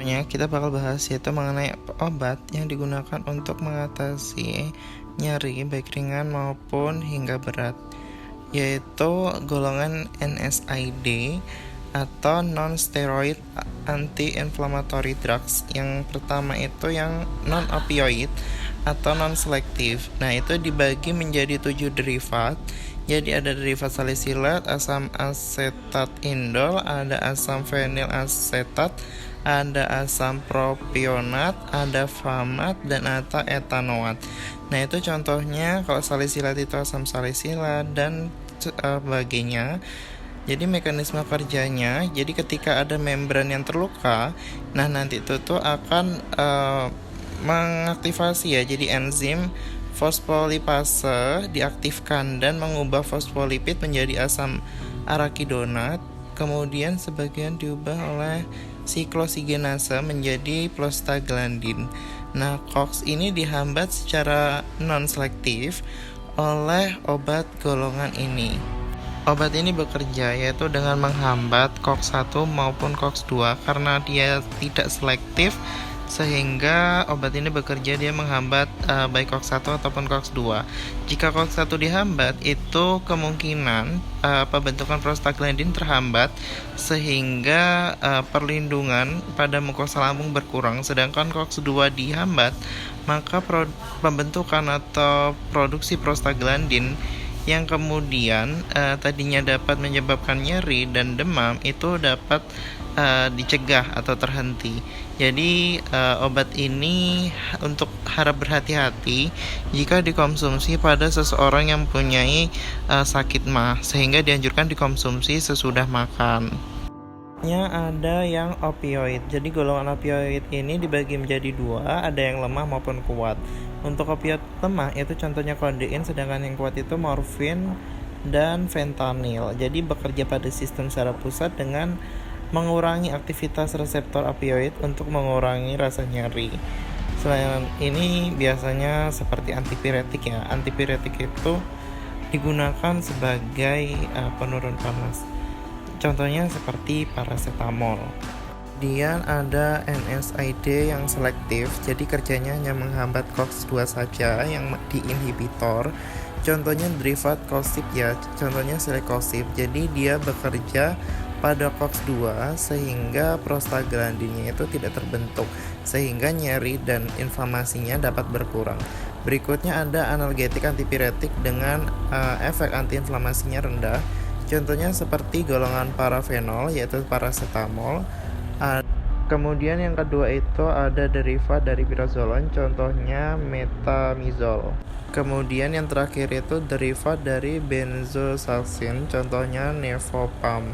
Selanjutnya kita bakal bahas yaitu mengenai obat yang digunakan untuk mengatasi nyeri baik ringan maupun hingga berat, yaitu golongan NSAID atau non-steroid anti-inflammatory drugs. Yang pertama itu yang non-opioid atau non-selektif. Nah, itu dibagi menjadi 7 derivat. Jadi ada derivat salisilat, asam asetat indol, ada asam fenil asetat, ada asam propionat, ada famat, dan ada etanoat. Nah, itu contohnya kalau salisilat itu asam salisilat dan sebagainya. Jadi mekanisme kerjanya, jadi ketika ada membran yang terluka, nah nanti itu tuh akan mengaktifasi ya, jadi enzim fosfolipase diaktifkan dan mengubah fosfolipid menjadi asam arakidonat, kemudian sebagian diubah oleh siklosigenase menjadi prostaglandin. Nah, COX ini dihambat secara non-selektif oleh obat golongan ini. Obat ini bekerja yaitu dengan menghambat COX-1 maupun COX-2 karena dia tidak selektif, sehingga obat ini bekerja dia menghambat baik COX-1 ataupun COX-2. Jika COX-1 dihambat, itu kemungkinan pembentukan prostaglandin terhambat sehingga perlindungan pada mukosa lambung berkurang. Sedangkan COX-2 dihambat, maka pembentukan atau produksi prostaglandin yang kemudian tadinya dapat menyebabkan nyeri dan demam itu dapat dicegah atau terhenti. Jadi obat ini untuk harap berhati-hati jika dikonsumsi pada seseorang yang mempunyai sakit MAH, sehingga dianjurkan dikonsumsi sesudah makan. Ada yang opioid. Jadi golongan opioid ini dibagi menjadi 2, ada yang lemah maupun kuat. Untuk opioid lemah itu contohnya kodein, sedangkan yang kuat itu morfin dan fentanyl. Jadi bekerja pada sistem saraf pusat dengan mengurangi aktivitas reseptor opioid untuk mengurangi rasa nyeri. Selain ini biasanya seperti antipiretik ya. Antipiretik itu digunakan sebagai penurun panas. Contohnya seperti paracetamol. Kemudian ada NSAID yang selektif, jadi kerjanya hanya menghambat COX-2 saja yang diinhibitor. Contohnya derivat kosip ya, contohnya silikosip. Jadi dia bekerja pada COX-2 sehingga prostaglandinnya itu tidak terbentuk, sehingga nyeri dan inflamasinya dapat berkurang. Berikutnya ada analgetik antipiretik dengan efek antiinflamasinya rendah. Contohnya seperti golongan parafenol yaitu paracetamol. Kemudian yang kedua itu ada derivat dari pirazolon, contohnya metamizol. Kemudian yang terakhir itu derivat dari benzosalsin, contohnya nevopam.